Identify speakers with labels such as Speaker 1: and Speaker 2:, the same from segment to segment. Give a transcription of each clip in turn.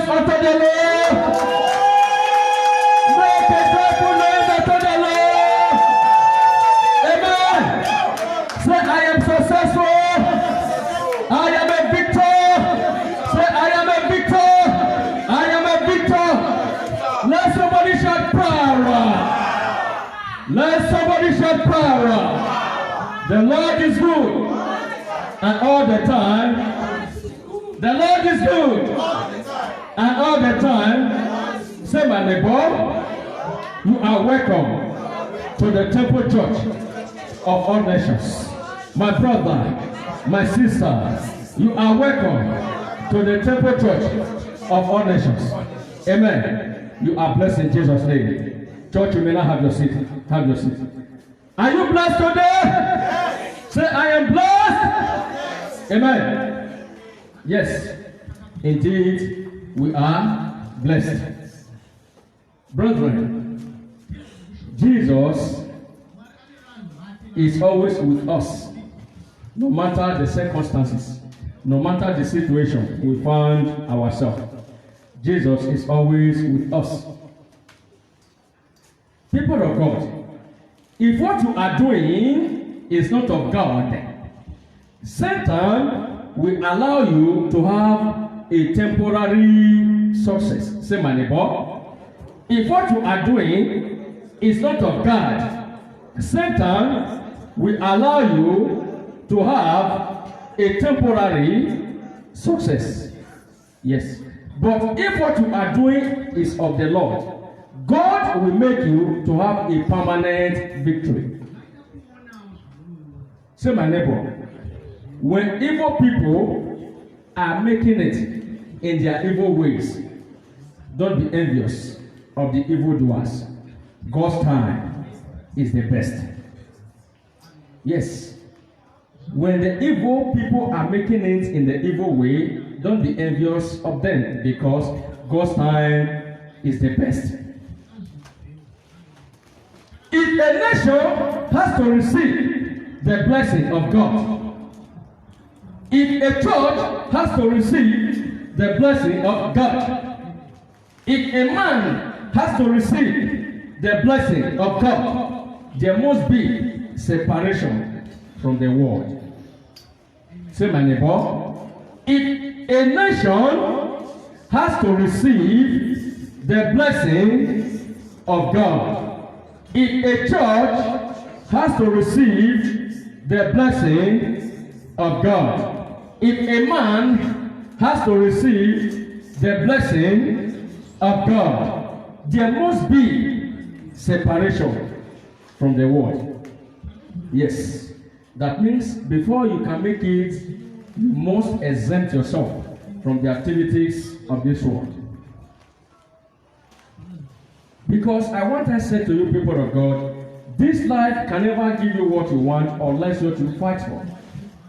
Speaker 1: noise unto the Lord. Make a joyful noise unto the Lord. Amen. Say, I am successful. I am a victor. Say, I am a victor. I am a victor. Let somebody shout power. Let somebody shout power. The Lord is good. And all the time. The Lord is good. And all the time. Say, my neighbor, you are welcome to the Temple Church of all nations. My brother, my sister, you are welcome to the Temple Church of all nations. Amen. You are blessed in Jesus' name. Church, you may not have your seat. Have your seat. Are you blessed today? Say, I am blessed. Amen. Yes, indeed, we are blessed. Brethren, Jesus is always with us, no matter the circumstances, no matter the situation we find ourselves. Jesus is always with us. People of God, if what you are doing is not of God, Satan will allow you to have a temporary success. Say, my neighbor, if what you are doing is not of God, Satan will allow you to have a temporary success. Yes. But if what you are doing is of the Lord, God will make you to have a permanent victory. Say, my neighbor, when evil people are making it in their evil ways, don't be envious of the evildoers. God's time is the best. Yes. When the evil people are making it in the evil way, don't be envious of them, because God's time is the best. If a nation has to receive the blessing of God, if a church has to receive the blessing of God, if a man has to receive the blessing of God, there must be separation from the world. Say, my neighbor, if a nation has to receive the blessing of God, if a church has to receive the blessing of God, if a man has to receive the blessing of God, there must be separation from the world. Yes, that means before you can make it, you must exempt yourself from the activities of this world. Because I want to say to you, people of God, this life can never give you what you want unless what you fight for.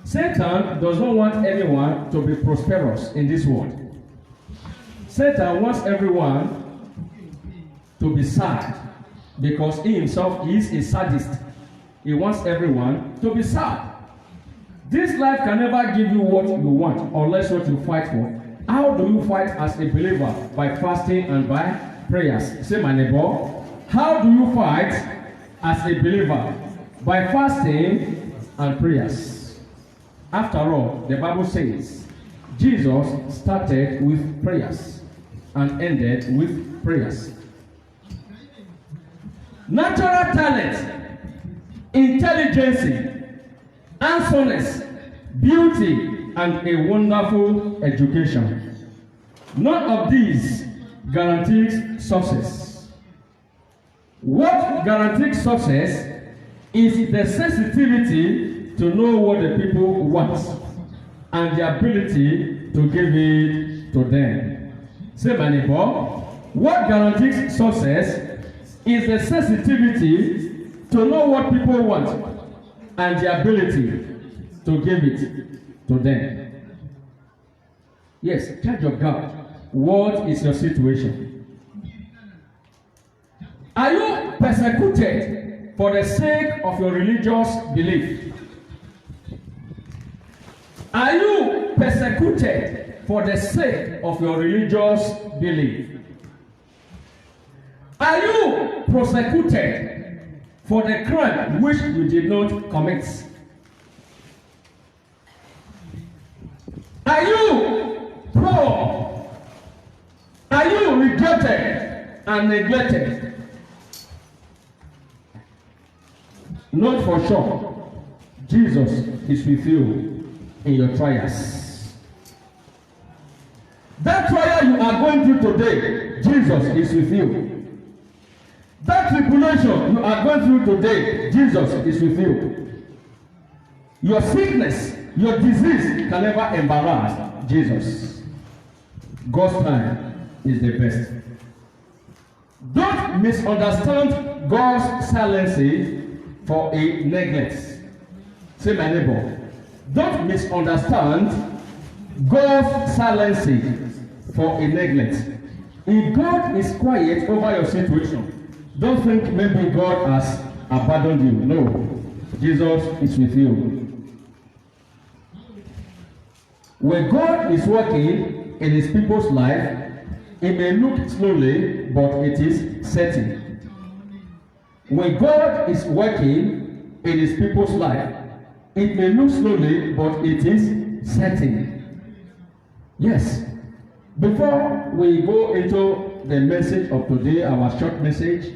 Speaker 1: Satan does not want anyone to be prosperous in this world. Satan wants everyone to be sad, because he himself is a sadist. He wants everyone to be sad. This life can never give you what you want unless what you fight for. How do you fight as a believer? By fasting and by prayers. Say, my neighbor, how do you fight as a believer? By fasting and prayers. After all, the Bible says Jesus started with prayers and ended with prayers. Natural talent, intelligence, handsomeness, beauty, and a wonderful education. None of these guarantees success. What guarantees success is the sensitivity to know what the people want and the ability to give it to them. Say, my neighbor, what guarantees success is the sensitivity to know what people want and the ability to give it to them. Yes, child of God, what is your situation? Are you persecuted for the sake of your religious belief? Are you persecuted for the sake of your religious belief? Are you prosecuted for the crime which you did not commit? Are you poor? Are you rejected and neglected? Not for sure. Jesus is with you in your trials. That trial you are going through today, Jesus is with you. That tribulation you are going through today, Jesus is with you. Your sickness, your disease can never embarrass Jesus. God's time is the best. Don't misunderstand God's silence for a neglect. Say, my neighbor, don't misunderstand God's silence for a neglect. If God is quiet over your situation, don't think maybe God has abandoned you. No, Jesus is with you. When God is working in his people's life, it may look slowly, but it is certain. When God is working in his people's life, it may look slowly, but it is certain. Yes. Before we go into the message of today, our short message,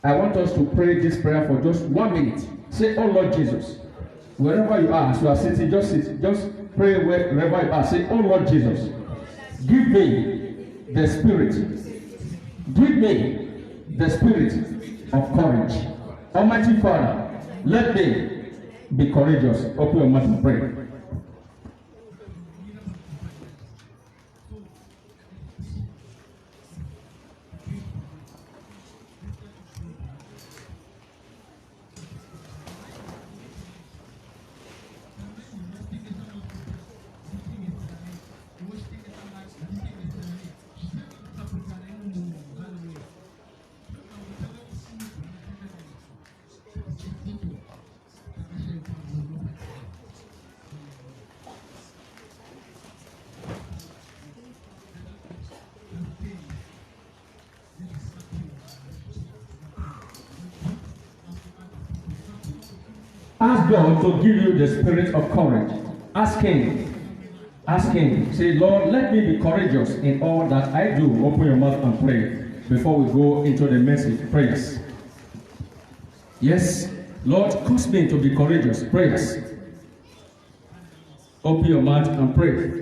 Speaker 1: I want us to pray this prayer for just 1 minute. Say, oh Lord Jesus, wherever you are, as you are sitting, just sit. Just pray wherever you are. Say, oh Lord Jesus, give me the spirit. Give me the spirit of courage. Almighty Father, let me be courageous. Open your mouth and pray. Ask God to give you the spirit of courage. Ask Him. Ask Him. Say, Lord, let me be courageous in all that I do. Open your mouth and pray before we go into the message. Prayers. Yes, Lord, cause me to be courageous. Prayers. Open your mouth and pray.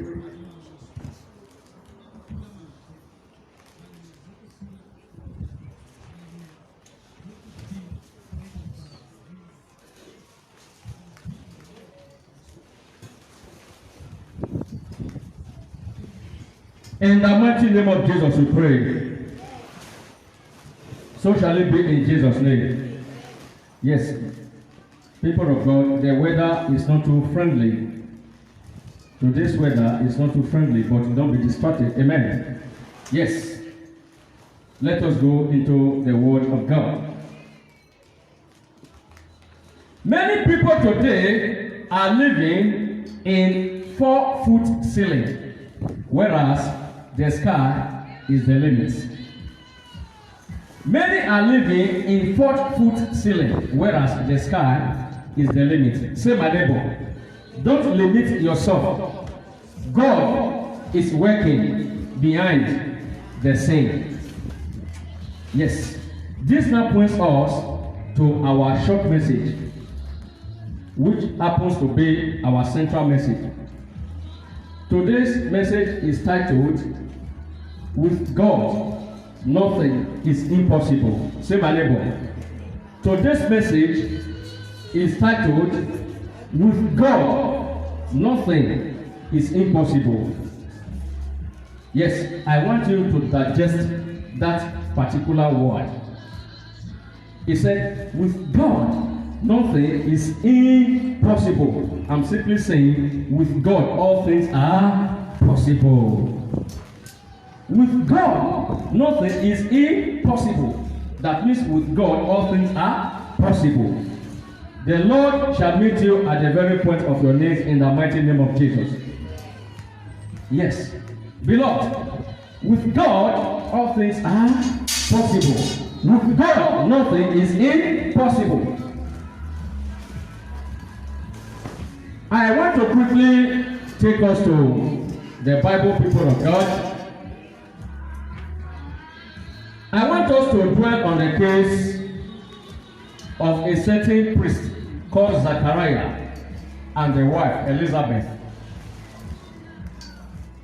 Speaker 1: In the mighty name of Jesus we pray. So shall it be in Jesus' name. Yes, people of God, the weather is not too friendly. Today's weather is not too friendly, but don't be distracted. Amen. Yes. Let us go into the Word of God. Many people today are living in 4-foot ceiling, whereas the sky is the limit. Many are living in 4-foot ceiling, whereas the sky is the limit. Say, my neighbor, don't limit yourself. God is working behind the scene. Yes. This now brings us to our short message, which happens to be our central message. Today's message is titled, With God, Nothing is Impossible. Say, my neighbor. Today's message is titled, With God, Nothing is Impossible. Yes, I want you to digest that particular word. He said, with God, nothing is impossible. I'm simply saying, with God, all things are possible. With God, nothing is impossible. That means with God, all things are possible. The Lord shall meet you at the very point of your needs in the mighty name of Jesus. Yes. Beloved, with God, all things are possible. With God, nothing is impossible. I want to quickly take us to the Bible, people of God. I want us to dwell on the case of a certain priest called Zachariah and the wife Elizabeth.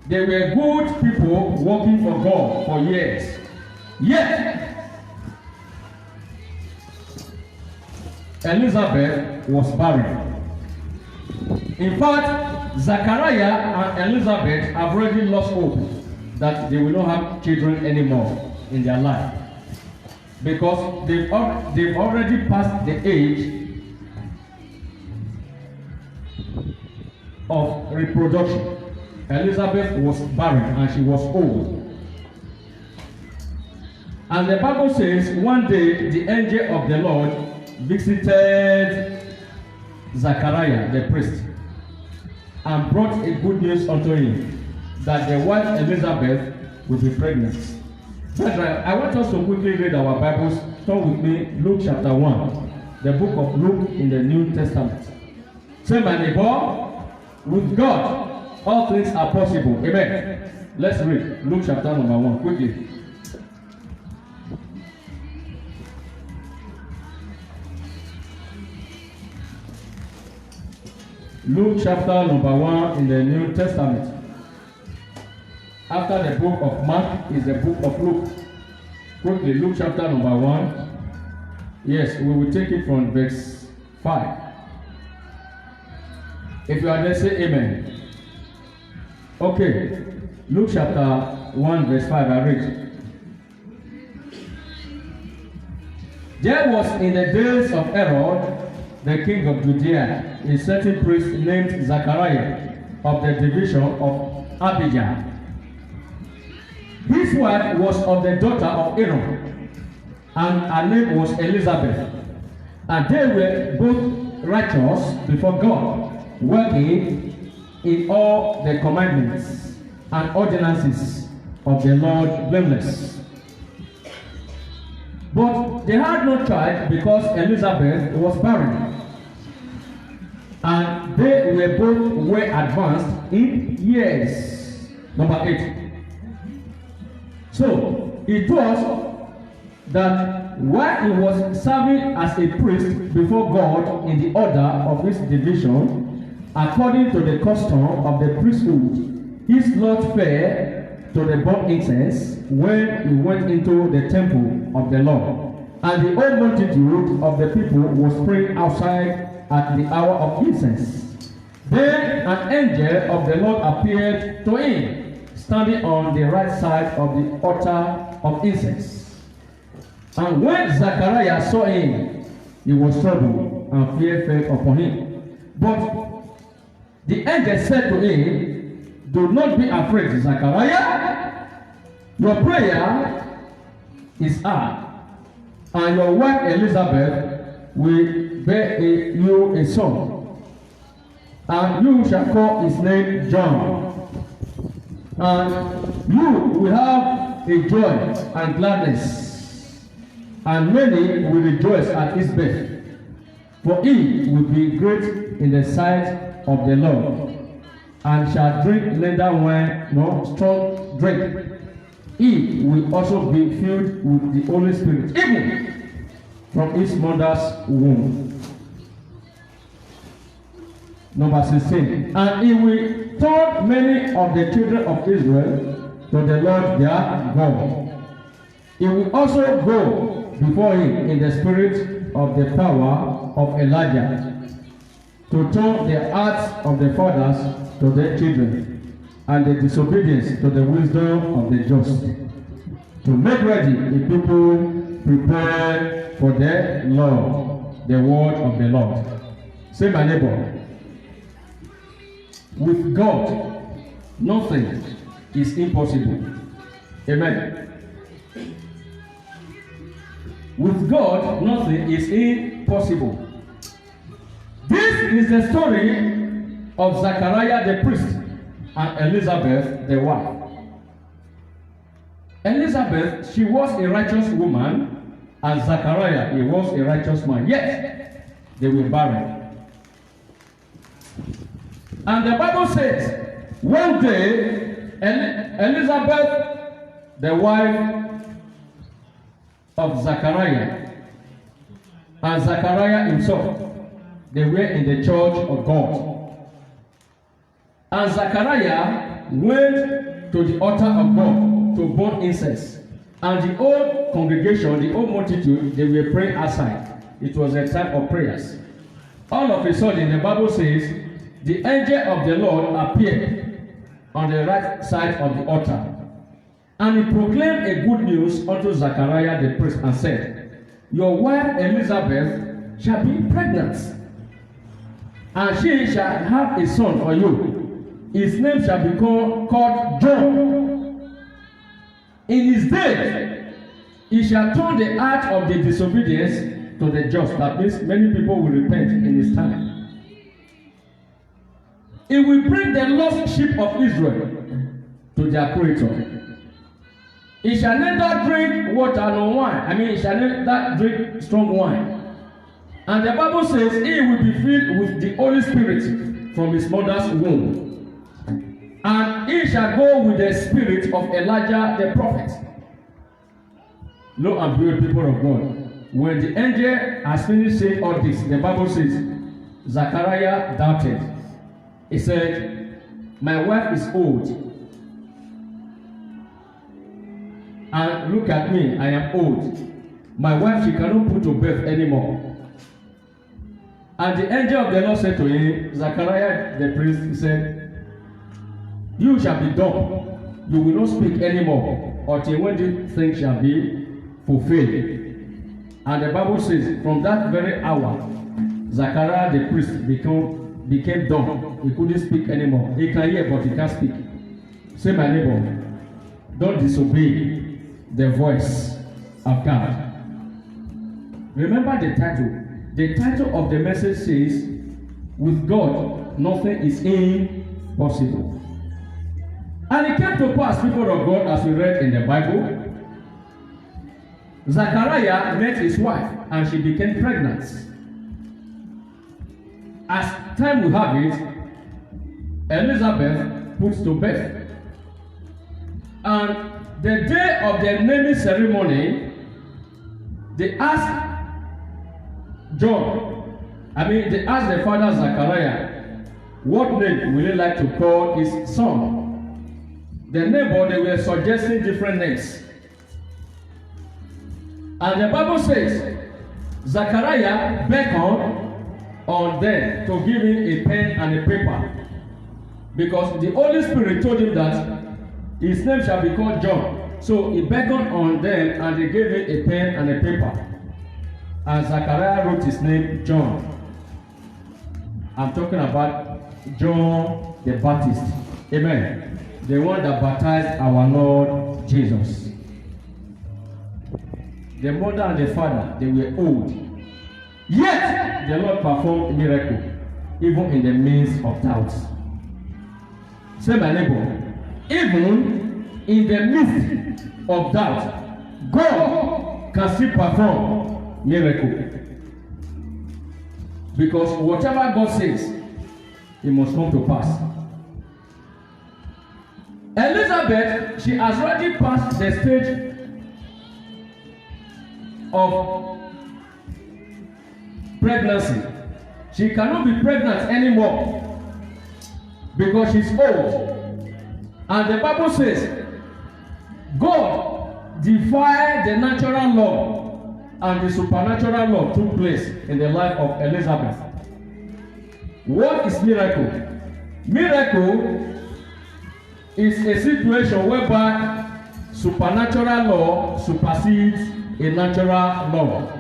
Speaker 1: They were good people working for God for years. Yet, Elizabeth was barren. In fact, Zachariah and Elizabeth have already lost hope that they will not have children anymore in their life, because they've already passed the age of reproduction. Elizabeth was barren and she was old. And the Bible says one day the angel of the Lord visited Zachariah the priest and brought a good news unto him that the wife Elizabeth will be pregnant. That's right. I want us to quickly read our Bibles. Turn with me, Luke chapter 1, the book of Luke in the New Testament. Say, my neighbor, with God, all things are possible. Amen. Let's read Luke chapter number 1 quickly. Luke chapter number 1 in the New Testament. After the book of Mark is the book of Luke. Quickly, Luke chapter number 1. Yes, we will take it from verse 5. If you are there, say amen. Okay, Luke chapter 1 verse 5, I read. There was in the days of Herod, the king of Judea, a certain priest named Zachariah of the division of Abijah. His wife was of the daughter of Aaron, and her name was Elizabeth. And they were both righteous before God, working in all the commandments and ordinances of the Lord blameless. But they had no child because Elizabeth was barren, and they were both well advanced in years. Number 8. So it was that while he was serving as a priest before God in the order of his division, according to the custom of the priesthood, his lot fell to the burnt incense when he went into the temple of the Lord. And the whole multitude of the people was praying outside at the hour of incense. Then an angel of the Lord appeared to him, standing on the right side of the altar of incense. And when Zachariah saw him, he was troubled, and fear fell upon him. But the angel said to him, do not be afraid, Zachariah. Your prayer is heard, and your wife Elizabeth will bear you a son, and you shall call his name John. And you will have a joy and gladness, and many will rejoice at his birth. For he will be great in the sight of the Lord, and shall drink neither wine nor strong drink. He will also be filled with the Holy Spirit, even from his mother's womb. Number 16. And he will turn many of the children of Israel to the Lord their God. He will also go before him in the spirit of the power of Elijah, to turn the hearts of the fathers to their children, and the disobedience to the wisdom of the just, to make ready a people prepared for the Lord, the word of the Lord. Say, my neighbor, with God, nothing is impossible. Amen. With God, nothing is impossible. This is the story of Zachariah the priest and Elizabeth, the wife. Elizabeth, she was a righteous woman, and Zachariah, he was a righteous man. Yet, they were barren. And the Bible says, one day, Elizabeth, the wife of Zachariah, and Zachariah himself, they were in the church of God. And Zachariah went to the altar of God to burn incense. And the whole congregation, the whole multitude, they were praying outside. It was a time of prayers. All of a sudden, the Bible says, the angel of the Lord appeared on the right side of the altar. And he proclaimed a good news unto Zachariah the priest and said, your wife Elizabeth shall be pregnant, and she shall have a son for you. His name shall be called John. In his days, he shall turn the heart of the disobedience to the just. That means many people will repent in his time. He will bring the lost sheep of Israel to their Creator. He shall neither drink water nor wine. He shall neither drink strong wine. And the Bible says he will be filled with the Holy Spirit from his mother's womb. And he shall go with the spirit of Elijah the prophet. Lo and behold, people of God, when the angel has finished saying all this, the Bible says, Zachariah doubted. He said, my wife is old. And look at me, I am old. My wife, she cannot put to birth anymore. And the angel of the Lord said to him, Zachariah the priest, he said, you shall be dumb. You will not speak anymore until when this thing shall be fulfilled. And the Bible says, from that very hour, Zachariah the priest became dumb. He couldn't speak anymore. He can hear, but he can't speak. Say, my neighbor, don't disobey the voice of God. Remember the title. The title of the message says, with God, nothing is impossible. And it came to pass, people of God, as we read in the Bible, Zachariah met his wife and she became pregnant. As time will have it, Elizabeth puts to bed. And the day of the naming ceremony, they asked they asked the father Zachariah, what name will he like to call his son? The neighbor, they were suggesting different names. And the Bible says, Zachariah beckoned on them to give him a pen and a paper. Because the Holy Spirit told him that his name shall be called John. So he beckoned on them and they gave him a pen and a paper. And Zachariah wrote his name John. I'm talking about John the Baptist. Amen. The one that baptized our Lord Jesus. The mother and the father, they were old. Yet the Lord performed a miracle, even in the midst of doubts. Say, my neighbor, even in the midst of doubt, God can still perform miracle. Because whatever God says, it must come to pass. Elizabeth, she has already passed the stage of pregnancy. She cannot be pregnant anymore because she's old. And the Bible says, God defied the natural law, and the supernatural law took place in the life of Elizabeth. What is miracle? Miracle is a situation whereby supernatural law supersedes a natural law.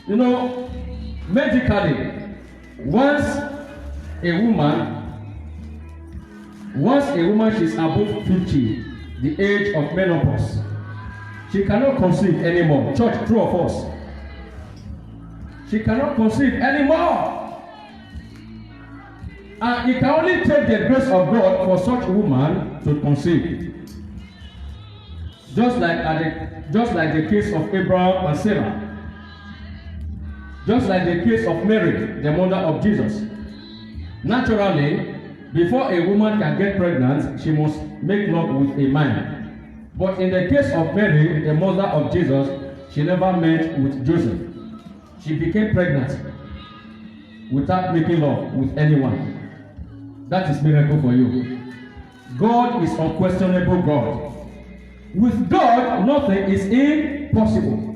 Speaker 1: You know, medically, once a woman is above 50, the age of menopause, she cannot conceive anymore. Church, true or false? She cannot conceive anymore. And it can only take the grace of God for such a woman to conceive. Just like the case of Abraham and Sarah. Just like the case of Mary, the mother of Jesus. Naturally, before a woman can get pregnant, she must make love with a man. But in the case of Mary, the mother of Jesus, she never met with Joseph. She became pregnant without making love with anyone. That is miracle for you. God is unquestionable God. With God, nothing is impossible.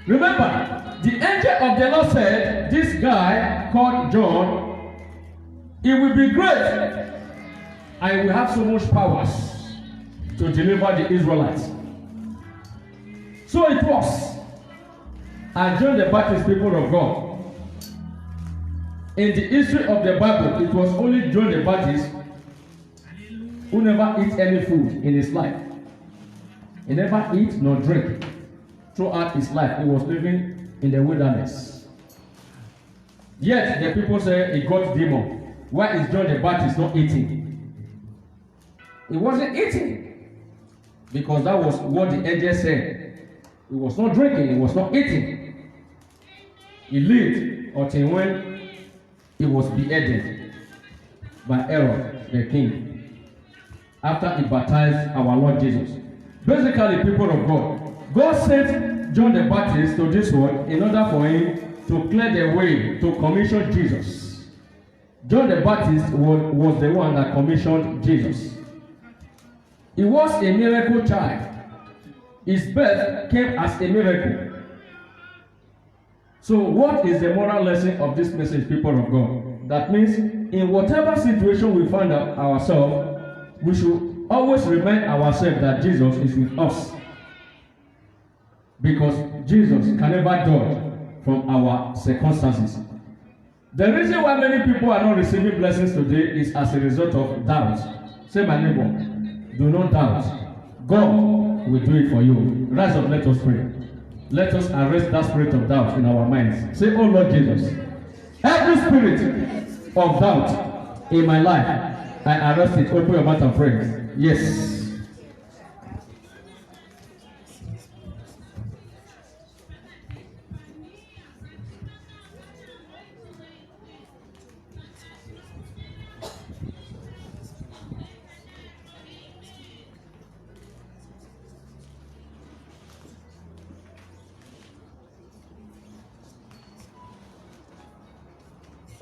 Speaker 1: Remember, the angel of the Lord said, this guy called John, it will be great. I will have so much powers to deliver the Israelites. So it was. And John the Baptist, people of God. In the history of the Bible, it was only John the Baptist who never ate any food in his life. He never ate nor drank throughout his life. He was living in the wilderness. Yet the people say he got demon. Why is John the Baptist not eating? He wasn't eating because that was what the angel said. He was not drinking. He was not eating. He lived until when he was beheaded by Herod the king after he baptized our Lord Jesus. Basically, people of God, God sent John the Baptist to this world in order for him to clear the way to commission Jesus. John the Baptist was the one that commissioned Jesus. He was a miracle child. His birth came as a miracle. So what is the moral lesson of this message, people of God? That means in whatever situation we find ourselves, we should always remind ourselves that Jesus is with us. Because Jesus can never dodge from our circumstances. The reason why many people are not receiving blessings today is as a result of doubt. Say, my neighbor, do not doubt. God will do it for you. Rise up, let us pray. Let us arrest that spirit of doubt in our minds. Say, oh Lord Jesus, every spirit of doubt in my life, I arrest it. Open your mouth and pray. Yes.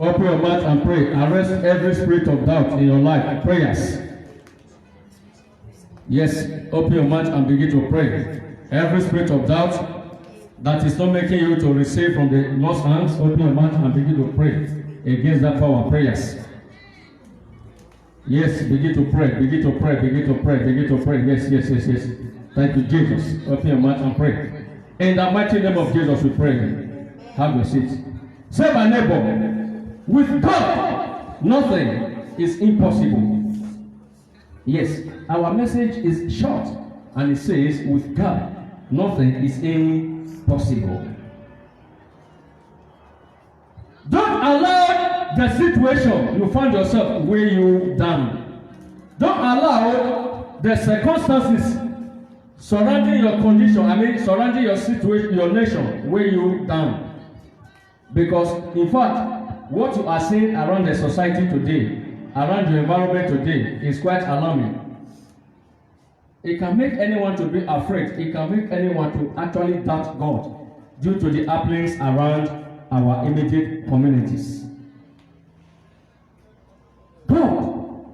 Speaker 1: Open your mouth and pray. Arrest every spirit of doubt in your life. Prayers. Yes, open your mouth and begin to pray. Every spirit of doubt that is not making you to receive from the Lord's hands, open your mouth and begin to pray against that power. Prayers. Yes, begin to pray, begin to pray, begin to pray, begin to pray. Yes, yes, yes, yes. Thank you, Jesus. Open your mouth and pray. In the mighty name of Jesus, we pray. Have your seat. Say, my neighbor, with God, nothing is impossible. Yes, our message is short, and it says, with God, nothing is impossible. Don't allow the situation you find yourself weigh you down. Don't allow the circumstances surrounding your condition, surrounding your situation, your nation, weigh you down. Because, in fact, what you are seeing around the society today, around your environment today, is quite alarming. It can make anyone to be afraid. It can make anyone to actually doubt God due to the happenings around our immediate communities. God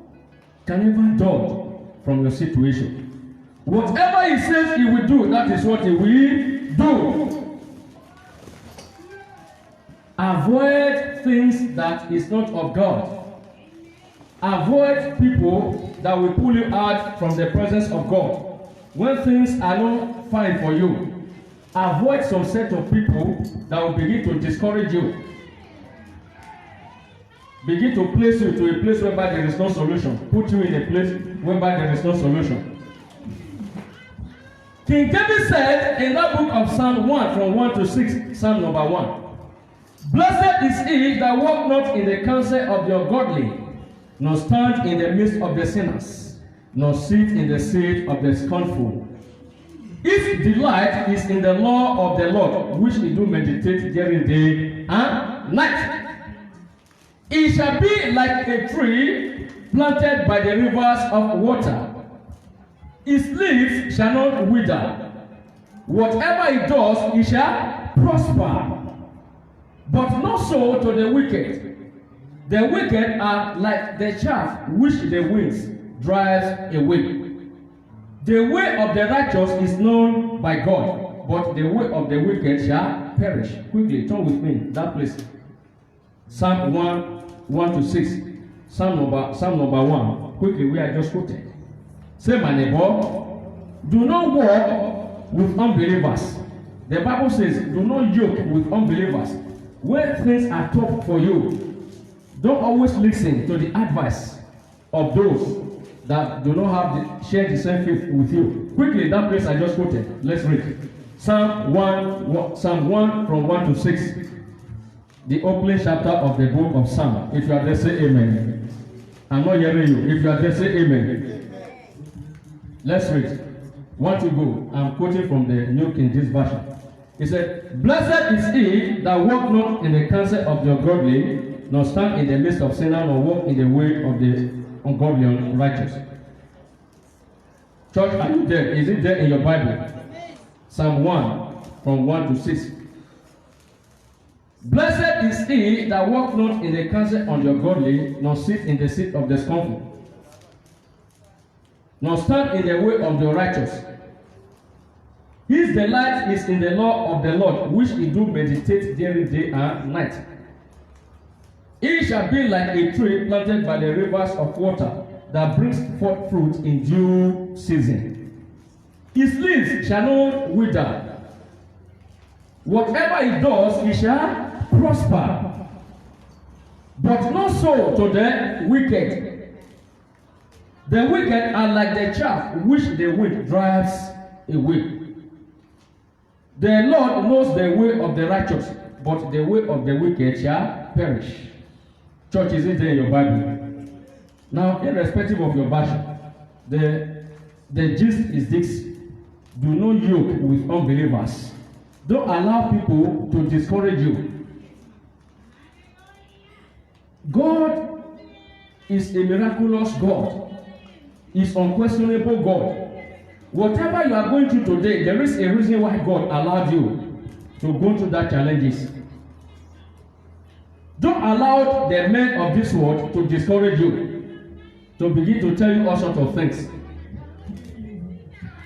Speaker 1: can never dodge from your situation. Whatever He says He will do, that is what He will do. Avoid things that is not of God. Avoid people that will pull you out from the presence of God. When things are not fine for you, avoid some set of people that will begin to discourage you. Begin to place you to a place whereby there is no solution. Put you in a place whereby there is no solution. King David said in that book of Psalm 1, from 1 to 6, Psalm number 1, Blessed is he that walk not in the counsel of the ungodly, nor stand in the midst of the sinners, nor sit in the seat of the scornful. His delight is in the law of the Lord, which he do meditate during day and night. He shall be like a tree planted by the rivers of water. His leaves shall not wither. Whatever he does, he shall prosper. But not so to the wicked. The wicked are like the chaff which the winds drives away. The way of the righteous is known by God, but the way of the wicked shall perish. Quickly, turn with me that place. Psalm 1:1-6. Psalm number 1. Quickly, we are just quoting. Say, my neighbor, do not walk with unbelievers. The Bible says, do not yoke with unbelievers. When things are tough for you, don't always listen to the advice of those that do not share the same faith with you. Quickly, that place I just quoted. Let's read. Psalm 1 from 1-6. The opening chapter of the book of Psalm. If you are there, say amen. I'm not hearing you. If you are there, say amen. Let's read. 1 to go. I'm quoting from the New King James Version. He said, blessed is he that walk not in the counsel of the ungodly, nor stand in the midst of sinners, nor walk in the way of the ungodly and unrighteous. Church, are you there? Is it there in your Bible? Psalm 1 from 1-6. Blessed is he that walk not in the counsel of the ungodly, nor sit in the seat of the scornful, nor stand in the way of the righteous. His delight is in the law of the Lord, which he do meditate during day and night. He shall be like a tree planted by the rivers of water, that brings forth fruit in due season. His leaves shall not wither. Whatever he does, he shall prosper. But not so to the wicked. The wicked are like the chaff which the wind drives away. The Lord knows the way of the righteous, but the way of the wicked shall perish. Church, is it there in your Bible? Now, irrespective of your version, the gist is this. Do not yoke with unbelievers. Don't allow people to discourage you. God is a miraculous God. He's unquestionable God. Whatever you are going through today, there is a reason why God allowed you to go through that challenges. Don't allow the men of this world to discourage you, to begin to tell you all sorts of things.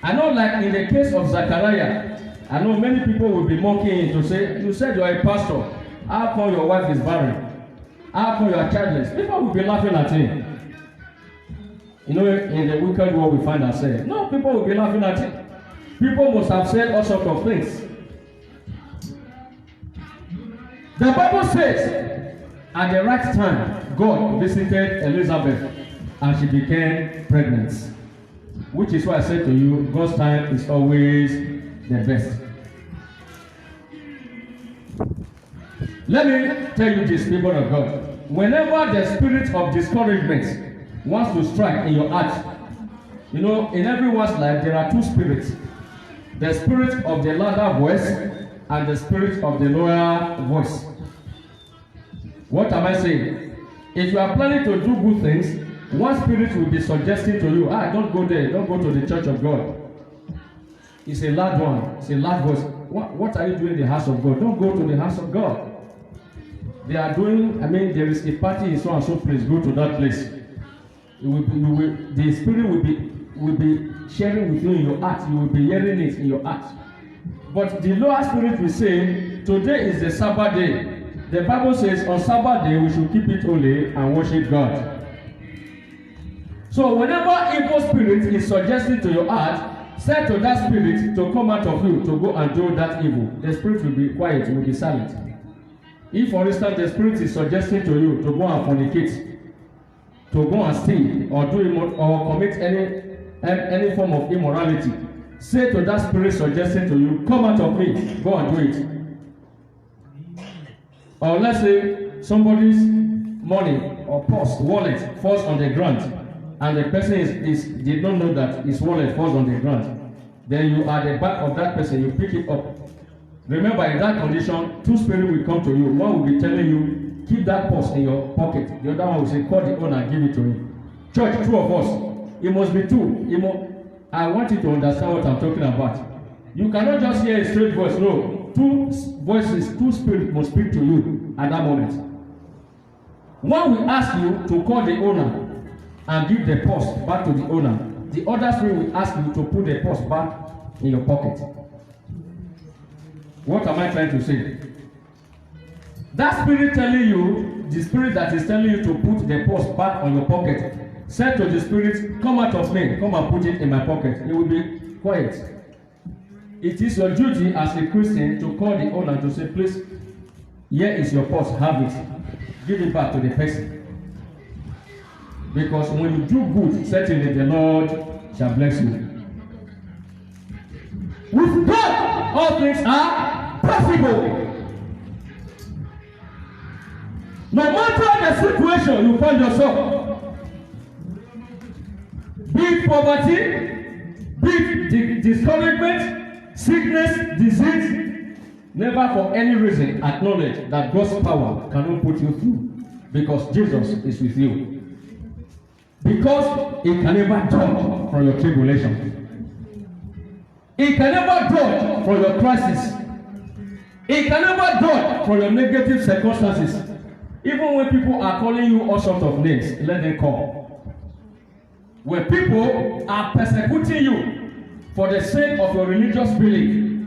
Speaker 1: I know, like in the case of Zachariah, I know many people will be mocking him to say, you said you are a pastor. How come your wife is barren? How come you are childless? People will be laughing at him. You know, in the wicked world we find ourselves. No, people will be laughing at him. People must have said all sorts of things. The Bible says, at the right time, God visited Elizabeth and she became pregnant. Which is why I said to you, God's time is always the best. Let me tell you this, people of God. Whenever the spirit of discouragement wants to strike in your heart, you know, in everyone's life there are two spirits. The spirit of the louder voice and the spirit of the lower voice. What am I saying? If you are planning to do good things, one spirit will be suggesting to you, don't go there, don't go to the church of God. It's a loud one, it's a loud voice. What are you doing in the house of God? Don't go to the house of God. They are doing, there is a party in so and so place, go to that place. The spirit will be sharing with you in your heart. You will be hearing it in your heart. But the lower spirit will say, today is the Sabbath day. The Bible says on Sabbath day we should keep it holy and worship God. So whenever evil spirit is suggesting to your heart, say to that spirit to come out of you to go and do that evil. The spirit will be quiet, will be silent. If, for instance, the spirit is suggesting to you to go and fornicate, to go and steal, or commit any form of immorality, say to that spirit suggesting to you, come out of me, go and do it. Or let's say somebody's money or purse, wallet falls on the ground, and the person did not know that his wallet falls on the ground. Then you are the back of that person, you pick it up. Remember, in that condition, two spirits will come to you. One will be telling you, keep that purse in your pocket. The other one will say, call the owner and give it to him. Church, two of us. It must be two. I want you to understand what I'm talking about. You cannot just hear a straight voice. No. Two voices, two spirits must speak to you at that moment. One will ask you to call the owner and give the purse back to the owner. The other spirit will ask you to put the purse back in your pocket. What am I trying to say? That spirit telling you, the spirit that is telling you to put the purse back on your pocket, said to the spirit, come out of me, come and put it in my pocket. It will be quiet. It is your duty as a Christian to call the owner to say, please, here is your purse, have it. Give it back to the person. Because when you do good, certainly the Lord shall bless you. With God, all things are possible. No matter the situation you find yourself, be it poverty, be it discouragement, sickness, disease, never for any reason acknowledge that God's power cannot put you through, because Jesus is with you. Because He can never dodge from your tribulation. He can never dodge from your crisis. He can never dodge from your negative circumstances. Even when people are calling you all sorts of names, let them call. When people are persecuting you for the sake of your religious belief,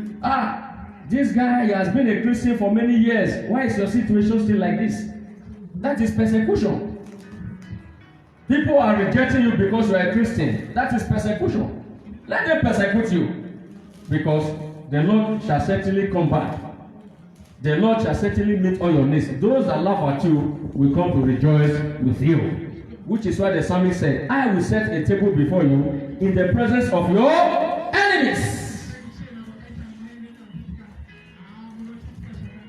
Speaker 1: this guy has been a Christian for many years. Why is your situation still like this? That is persecution. People are rejecting you because you are a Christian. That is persecution. Let them persecute you, because the Lord shall certainly come back. The Lord shall certainly meet all your needs. Those that laugh at you will come to rejoice with you. Which is why the psalmist said, I will set a table before you in the presence of your enemies.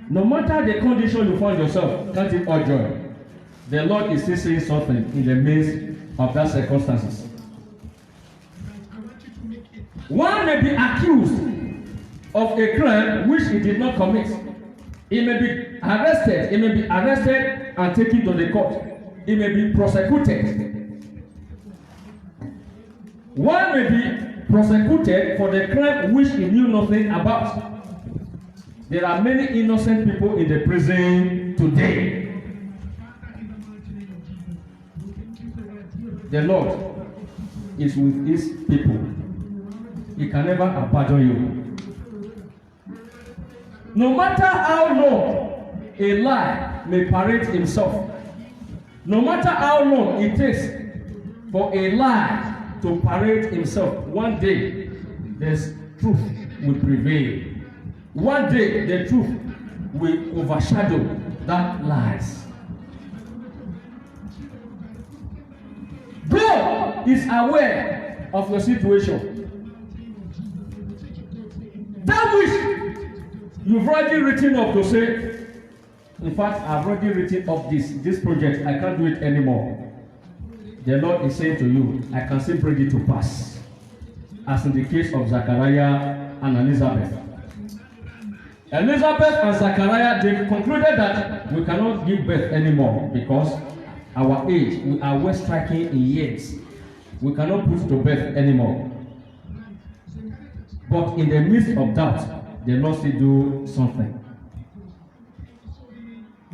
Speaker 1: No matter the condition you find yourself, count it all joy. The Lord is still saying something in the midst of that circumstances. One may be accused of a crime which he did not commit. He may be arrested. He may be arrested and taken to the court. He may be prosecuted. One may be prosecuted for the crime which he knew nothing about. There are many innocent people in the prison today. The Lord is with His people. He can never abandon you. No matter how long a lie may parade himself, no matter how long it takes for a lie to parade himself, one day the truth will prevail. One day the truth will overshadow that lies. God is aware of your situation. That which you've already written up to say, in fact, I've already written up this project, I can't do it anymore. The Lord is saying to you, I can still bring it to pass. As in the case of Zachariah and Elizabeth. Elizabeth and Zachariah, they concluded that we cannot give birth anymore because our age, we are well striking in years. We cannot put to birth anymore. But in the midst of that, the Lord still do something.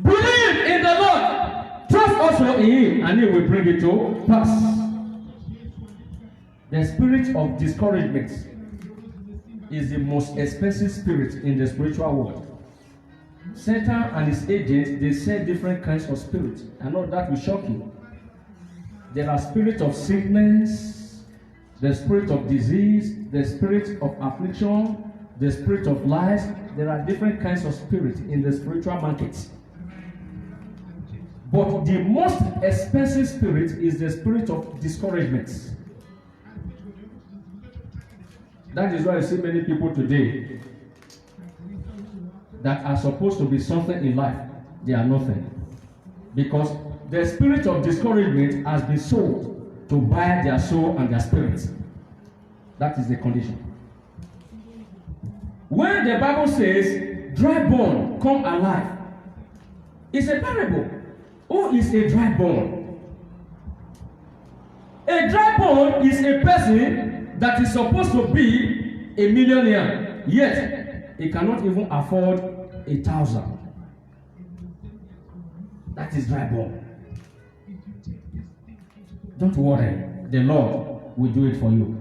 Speaker 1: Believe in the Lord. Trust also in Him, and He will bring it to pass. The spirit of discouragement is the most expensive spirit in the spiritual world. Satan and his agents, they sell different kinds of spirits. I know that will shock you. There are spirits of sickness, the spirit of disease, the spirit of affliction, the spirit of lies. There are different kinds of spirits in the spiritual markets. But the most expensive spirit is the spirit of discouragement. That is why I see many people today that are supposed to be something in life. they are nothing. Because the spirit of discouragement has been sold to buy their soul and their spirit. That is the condition. When the Bible says, dry bone, come alive, it's a parable. Who is a dry bone? A dry bone is a person that is supposed to be a millionaire, yet he cannot even afford 1,000. That is dry bone. Don't worry, the Lord will do it for you.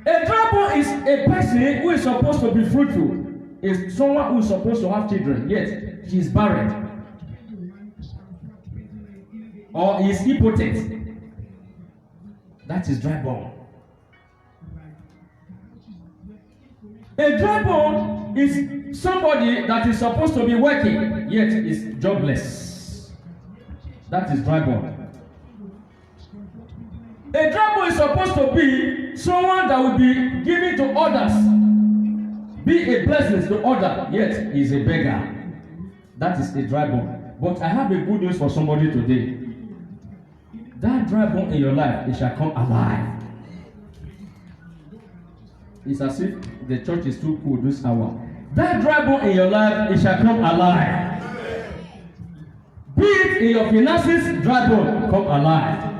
Speaker 1: A dry bone is a person who is supposed to be fruitful. Is someone who is supposed to have children, yet she is barren. Or is impotent. That is dry bone. A dry bone is somebody that is supposed to be working, yet is jobless. That is dry bone. A dry bone is supposed to be someone that will be giving to others, be a blessing to others, yet is a beggar. That is a dry bone. But I have a good news for somebody today. That dry bone in your life, it shall come alive. It's as if the church is too cool this hour. That dry bone in your life, it shall come alive. Be it in your finances, dry bone, come alive.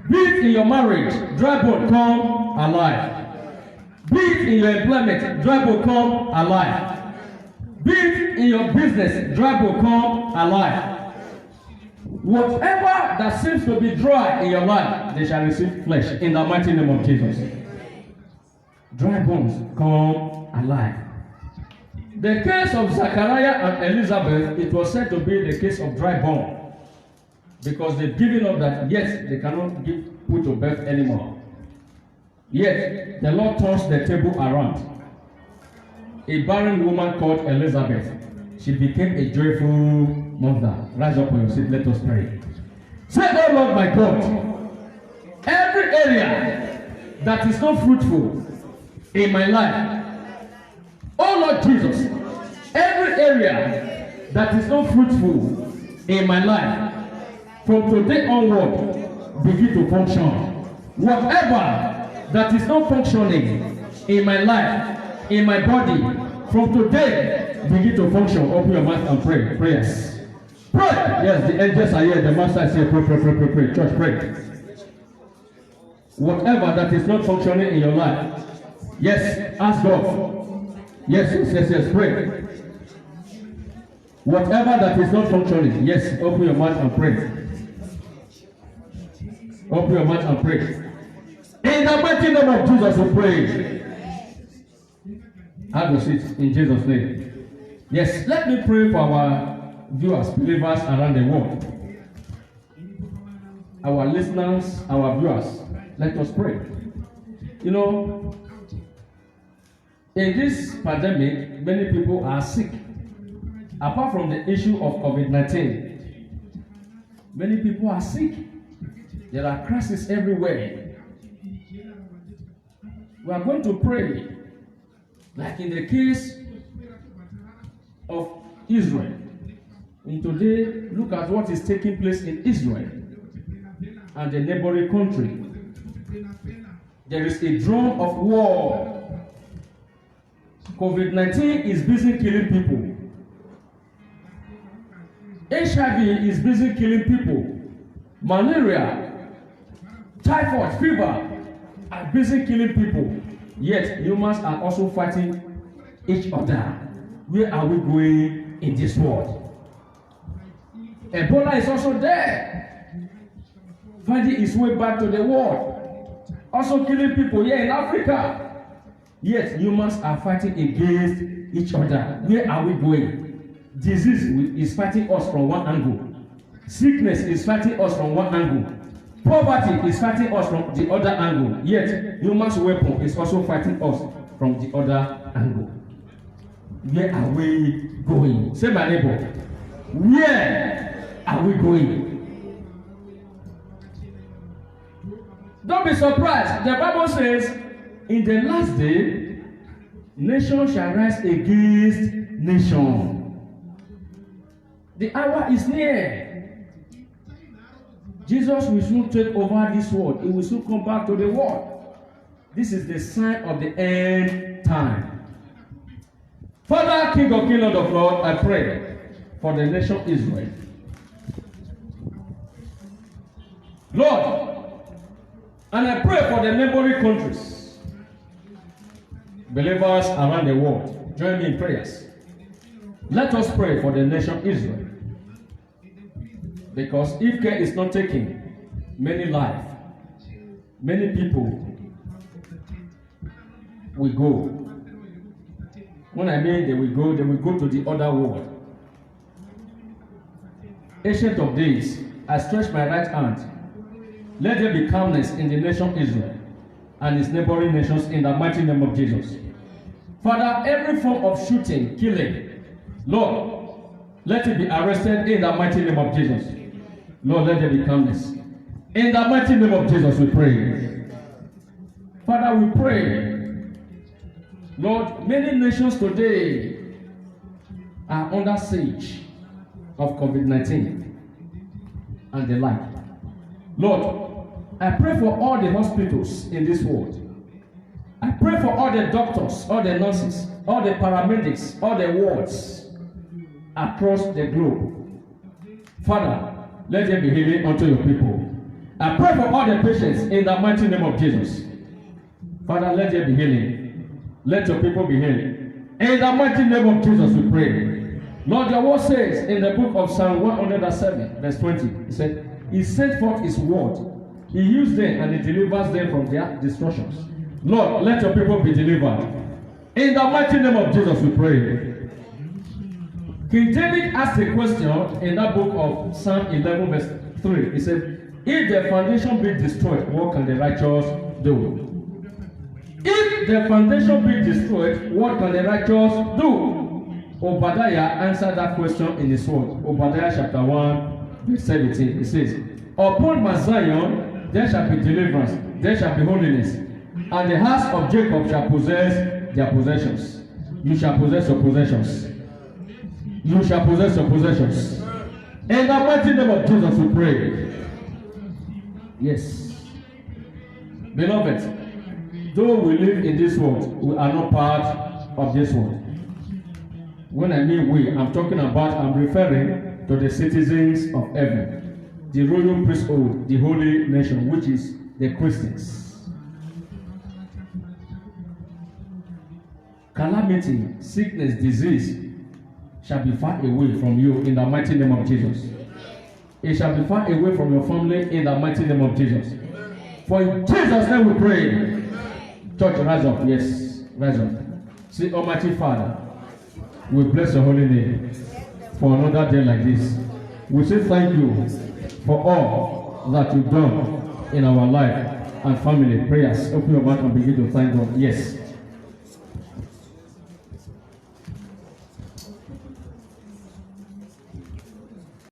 Speaker 1: Be it in your marriage, dry bone, come alive. Be it in your employment, dry bone, come alive. Be it in your business, dry bone, come alive. Whatever that seems to be dry in your life, they shall receive flesh in the mighty name of Jesus. Dry bones come alive. The case of Zachariah and Elizabeth, it was said to be the case of dry bone, because they've given up that, yes, they cannot put to birth anymore. Yet the Lord turns the table around. A barren woman called Elizabeth, she became a joyful mother. Rise up on your seat, let us pray. Say, oh Lord my God, every area that is not fruitful in my life, oh Lord Jesus, every area that is not fruitful in my life, from today onward, begin to function. Whatever that is not functioning in my life, in my body, from today, begin to function. Open your mouth and pray. Prayers. Pray. Yes, the angels are here. The master is here. Pray, pray, pray, pray, pray. Church, pray. Whatever that is not functioning in your life, yes, ask God. Yes, yes, yes, yes. Pray. Whatever that is not functioning, yes, open your mouth and pray. Open your mouth and pray. In the mighty name of Jesus, we pray. Have a seat in Jesus' name. Yes, let me pray for our viewers, believers around the world. Our listeners, our viewers, let us pray. You know, in this pandemic, many people are sick. Apart from the issue of COVID-19, many people are sick. There are crises everywhere. We are going to pray, like in the case of Israel. And today, look at what is taking place in Israel and the neighboring country. There is a drum of war. COVID-19 is busy killing people. HIV is busy killing people. Malaria, typhoid, fever are busy killing people. Yet humans are also fighting each other. Where are we going in this world? Ebola is also there, finding its way back to the world, also killing people here in Africa. Yet humans are fighting against each other. Where are we going? Disease is fighting us from one angle. Sickness is fighting us from one angle. Poverty is fighting us from the other angle. Yet human's weapon is also fighting us from the other angle. Where are we going? Say, my neighbor, where are we going? Don't be surprised. The Bible says, in the last day, nation shall rise against nation. The hour is near. Jesus will soon take over this world. He will soon come back to the world. This is the sign of the end time. Father, King of Kings, Lord of Lords, I pray for the nation Israel. Lord, and I pray for the neighboring countries. Believers around the world, join me in prayers. Let us pray for the nation Israel. Because if care is not taken, many lives, many people will go. When I mean they will go to the other world. Ancient of days, I stretch my right hand. Let there be calmness in the nation Israel and its neighboring nations in the mighty name of Jesus. Father, every form of shooting, killing, Lord, let it be arrested in the mighty name of Jesus. Lord, let there be calmness. In the mighty name of Jesus we pray. Father, we pray. Lord, many nations today are under siege of COVID-19 and the like. Lord, I pray for all the hospitals in this world. I pray for all the doctors, all the nurses, all the paramedics, all the wards across the globe. Father, let there be healing unto your people. I pray for all the patients in the mighty name of Jesus. Father, let there be healing. Let your people be healed. In the mighty name of Jesus we pray. Lord, your word says in the book of Psalm 107, verse 20, it said, He sent forth His word. He used them and He delivers them from their destructions. Lord, let your people be delivered. In the mighty name of Jesus we pray. King David asked a question in that book of Psalm 11 verse 3. He said, if the foundation be destroyed, what can the righteous do? If the foundation be destroyed, what can the righteous do? Obadiah answered that question in his word. Obadiah chapter 1 verse 17. It says, upon Mount Zion there shall be deliverance, there shall be holiness, and the house of Jacob shall possess their possessions. You shall possess your possessions. You shall possess your possessions. In the mighty name of Jesus we pray. Yes. Beloved, though we live in this world, we are not part of this world. When I mean we, I'm referring to the citizens of heaven, the royal priesthood, the holy nation, which is the Christians. Calamity, sickness, disease shall be far away from you in the mighty name of Jesus. It shall be far away from your family in the mighty name of Jesus. For in Jesus' name we pray. Church, rise up. Yes, rise up. Say, Almighty Father, we bless your holy name for another day like this. We say thank you for all that you've done in our life and family. Prayers. Open your mouth and begin to thank God. Yes.